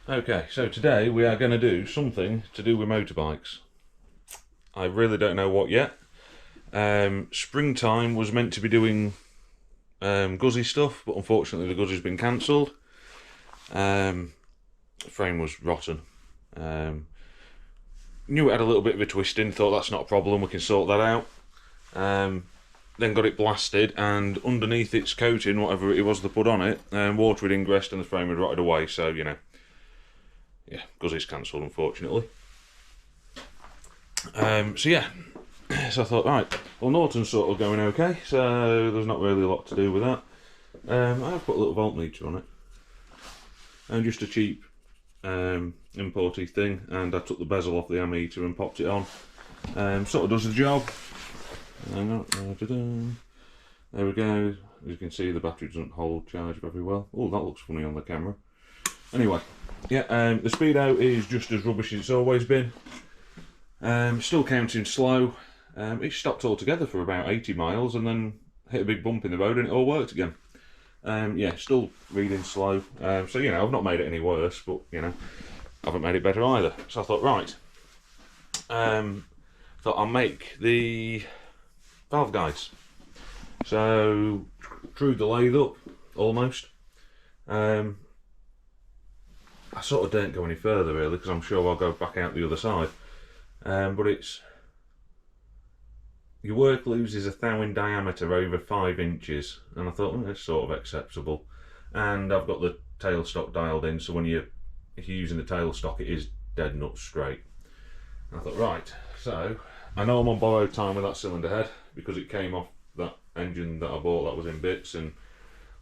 Okay, so today we are going to do something to do with motorbikes. I really don't know what yet. Springtime was meant to be doing Guzzi stuff, but unfortunately the Guzzi's been cancelled. Frame was rotten. Knew it had a little bit of a twisting, thought that's not a problem, we can sort that out. Then got it blasted, and underneath its coating, whatever it was they put on it, water had ingressed and the frame had rotted away, so yeah, Guzzi's cancelled unfortunately. So I thought, right, well, Norton's sort of going okay, so there's not really a lot to do with that. I've put a little voltmeter on it, and just a cheap importy thing, and I took the bezel off the ammeter and popped it on. Sort of does the job. There we go. As you can see, the battery doesn't hold charge very well. Oh, that looks funny on the camera. Anyway, the speedo is just as rubbish as it's always been. Still counting slow. It stopped altogether for about 80 miles and then hit a big bump in the road and it all worked again. Still reading slow. So, I've not made it any worse, but, I haven't made it better either. So I thought, right. Thought I'll make the valve guides. So, screwed the lathe up, almost. I sort of don't go any further really, because I'm sure I'll go back out the other side. But it's... Your work loses a thou in diameter over 5 inches, and I thought, that's sort of acceptable. And I've got the tailstock dialed in, so if you're using the tailstock, it is dead nuts straight. And I thought, right, so I know I'm on borrowed time with that cylinder head because it came off that engine that I bought that was in bits and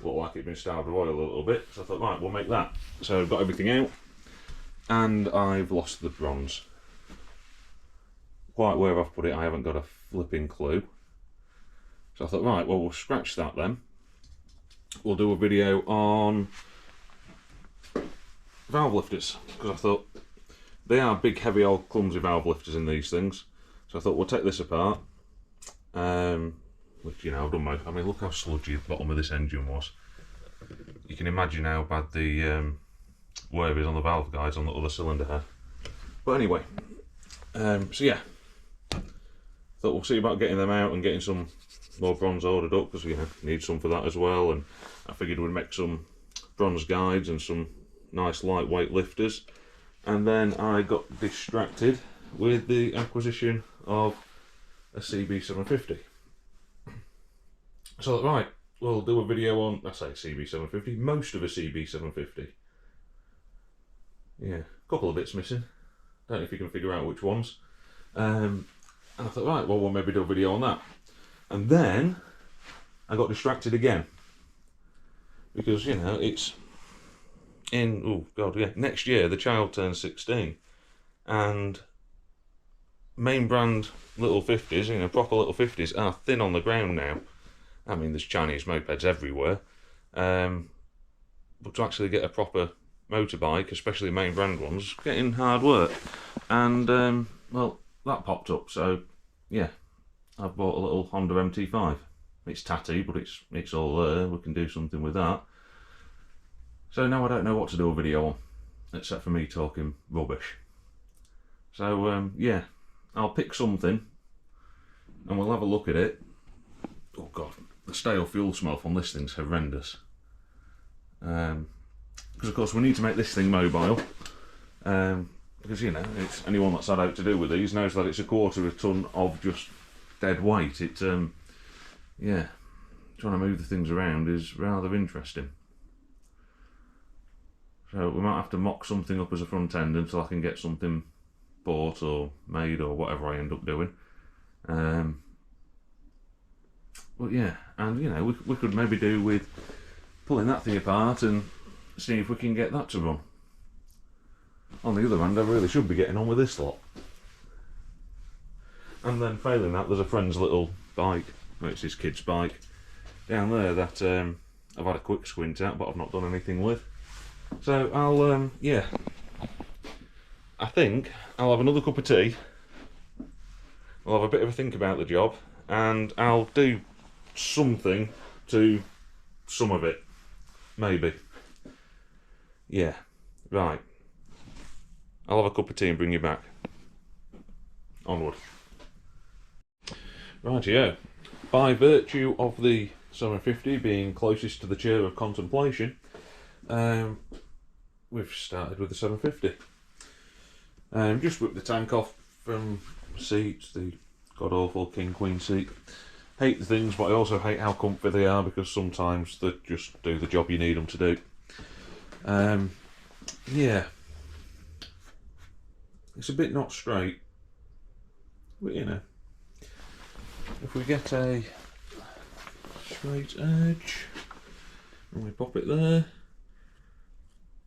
looked like it'd been starved of oil a little bit. So I thought, right, we'll make that. So I've got everything out, and I've lost the bronze. Quite where I've put it, I haven't got a flipping clue. So I thought, right, well, we'll scratch that then. We'll do a video on valve lifters, because I thought they are big, heavy, old, clumsy valve lifters in these things. So I thought we'll take this apart. Which, I've done my... I mean, look how sludgy the bottom of this engine was. You can imagine how bad the wear is on the valve guides on the other cylinder head. But anyway, thought we'll see about getting them out and getting some more bronze ordered up, because need some for that as well. And I figured we'd make some bronze guides and some nice lightweight lifters. And then I got distracted with the acquisition of a CB750. So right, we'll do a video on, I say CB750, most of a CB750. Yeah, a couple of bits missing. Don't know if you can figure out which ones. And I thought, right, well, we'll maybe do a video on that. And then I got distracted again. Because, it's in, oh God, yeah, next year the child turns 16. And main brand little 50s, proper little 50s are thin on the ground now. I mean, there's Chinese mopeds everywhere. But to actually get a proper motorbike, especially main brand ones, getting hard work. And, well, that popped up, so yeah, I've bought a little Honda MT5. It's tatty, but it's all there. We can do something with that. So now I don't know what to do a video on, except for me talking rubbish. So I'll pick something and we'll have a look at it. Oh God, the stale fuel smell from this thing's horrendous. Because of course we need to make this thing mobile. Because it's anyone that's had out to do with these knows that it's a quarter of a ton of just dead weight. Trying to move the things around is rather interesting. So we might have to mock something up as a front end until I can get something bought or made or whatever I end up doing. But yeah, and we could maybe do with pulling that thing apart and see if we can get that to run. On the other hand, I really should be getting on with this lot. And then failing that, there's a friend's little bike, well, it's his kid's bike, down there that I've had a quick squint at, but I've not done anything with. So I'll, I think I'll have another cup of tea, I'll have a bit of a think about the job, and I'll do something to some of it, maybe. Yeah, right. I'll have a cup of tea and bring you back. Onward. Rightio. By virtue of the 750 being closest to the chair of contemplation, we've started with the 750. Just whipped the tank off from seats, the god-awful king-queen seat. Hate the things, but I also hate how comfy they are, because sometimes they just do the job you need them to do. Yeah. It's a bit not straight, but you know, if we get a straight edge and we pop it there.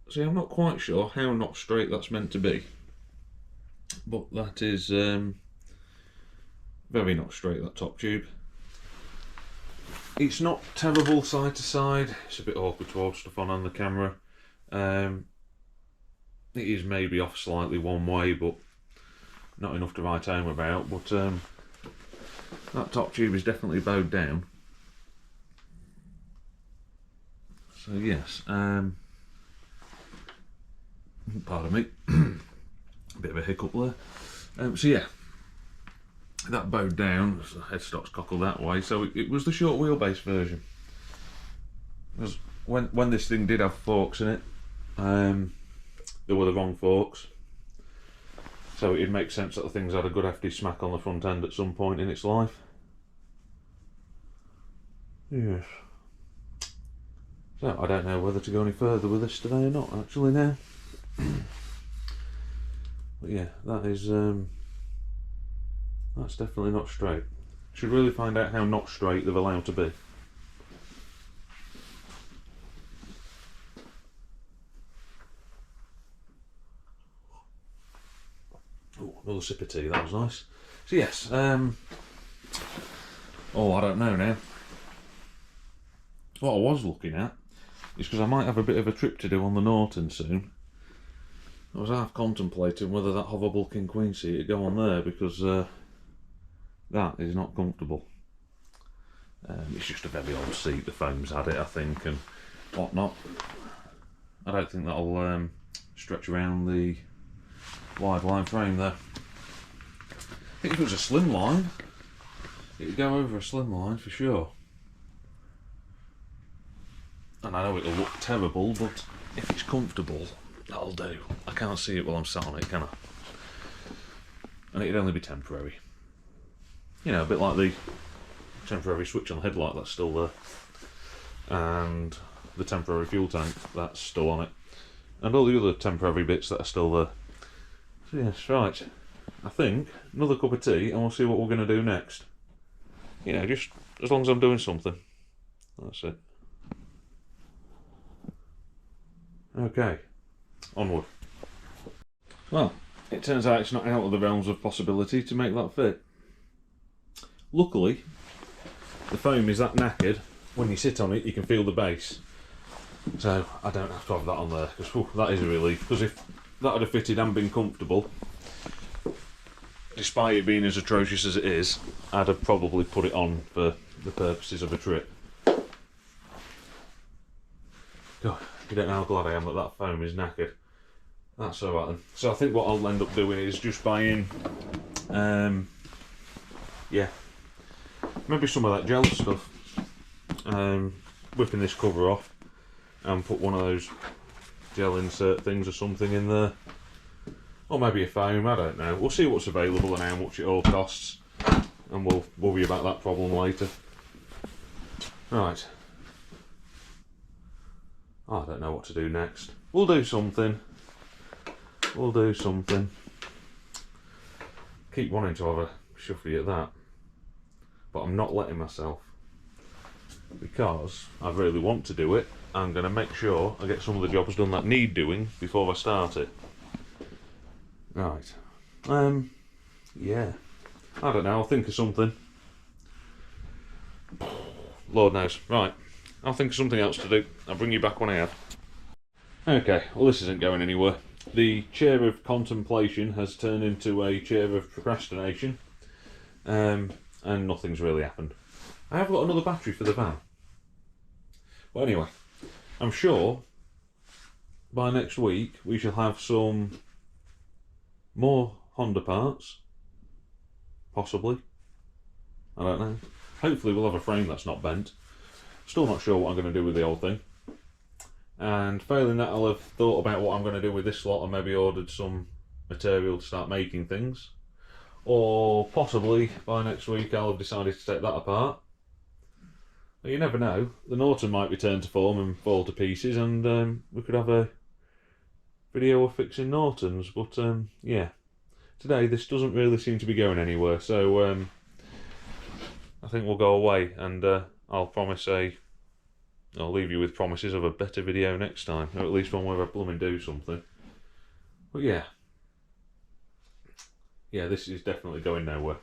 See, I'm not quite sure how not straight that's meant to be, but that is very not straight, that top tube. It's not terrible side to side. It's a bit awkward to hold stuff on the camera. It is maybe off slightly one way, but not enough to write home about. But that top tube is definitely bowed down. So yes, pardon me, bit of a hiccup there. So yeah, that bowed down, so the headstock's cockled that way, so it was the short wheelbase version. Because when this thing did have forks in it, they were the wrong forks, so it'd make sense that the thing's had a good hefty smack on the front end at some point in its life. Yes. So I don't know whether to go any further with this today or not, actually, now. But yeah, that is that's definitely not straight. Should really find out how not straight they've allowed to be. Oh, another sip of tea, that was nice. So yes, oh, I don't know now. What I was looking at is, because I might have a bit of a trip to do on the Norton soon, I was half contemplating whether that hoverable king queen seat would go on there, because that is not comfortable. It's just a very old seat, the foam's had it, I think, and whatnot. I don't think that'll stretch around the wide line frame there. I think if it was a slim line, it'd go over a slim line for sure. And I know it'll look terrible, but if it's comfortable, that'll do. I can't see it while I'm sat on it, can I? And it'd only be temporary. You know, a bit like the temporary switch on the headlight that's still there, and the temporary fuel tank that's still on it, and all the other temporary bits that are still there. So yes, right. I think another cup of tea and we'll see what we're going to do next. You know, just as long as I'm doing something. That's it. Okay, onward. Well, it turns out it's not out of the realms of possibility to make that fit. Luckily, the foam is that knackered, when you sit on it you can feel the base. So I don't have to have that on there, because that is a relief. Because if that had have fitted and been comfortable, despite it being as atrocious as it is, I'd have probably put it on for the purposes of a trip. God, you don't know how glad I am that that foam is knackered. That's alright then. So I think what I'll end up doing is just buying, yeah, maybe some of that gel stuff, whipping this cover off and put one of those gel insert things or something in there, or maybe a foam, I don't know. We'll see what's available and how much it all costs, and we'll worry about that problem later. Right, I don't know what to do next. We'll do something. We'll do something. Keep wanting to have a shuffy at that, but I'm not letting myself, because I really want to do it. I'm going to make sure I get some of the jobs done that need doing before I start it. Right. Yeah. I don't know, I'll think of something. Lord knows. Right. I'll think of something else to do. I'll bring you back when I have. Okay, well this isn't going anywhere. The chair of contemplation has turned into a chair of procrastination, and nothing's really happened. I have got another battery for the van. Well anyway, I'm sure by next week we shall have some more Honda parts, possibly. I don't know. Hopefully we'll have a frame that's not bent. Still not sure what I'm going to do with the old thing. And failing that, I'll have thought about what I'm going to do with this lot and maybe ordered some material to start making things. Or possibly by next week I'll have decided to take that apart. But you never know. The Norton might return to form and fall to pieces, and we could have a video of fixing Nortons. But yeah, today this doesn't really seem to be going anywhere, so I think we'll go away, and I'll leave you with promises of a better video next time, or at least one where I blooming do something. But yeah, this is definitely going nowhere.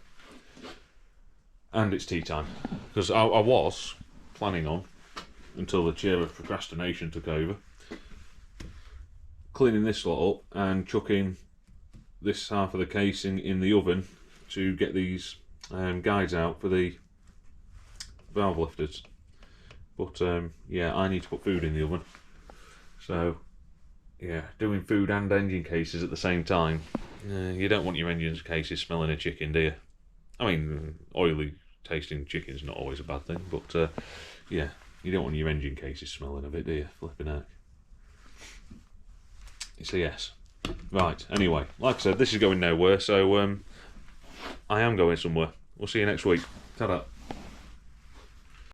And it's tea time, because I was planning on, until the chair of procrastination took over, cleaning this lot up and chucking this half of the casing in the oven to get these guides out for the valve lifters. But yeah, I need to put food in the oven, so yeah, doing food and engine cases at the same time, you don't want your engine cases smelling of chicken, do you? I mean, oily tasting chicken's not always a bad thing, but yeah, you don't want your engine cases smelling of it, do you? Flipping out. It's a yes. Right, anyway, like I said, this is going nowhere, so I am going somewhere. We'll see you next week. Ta-da.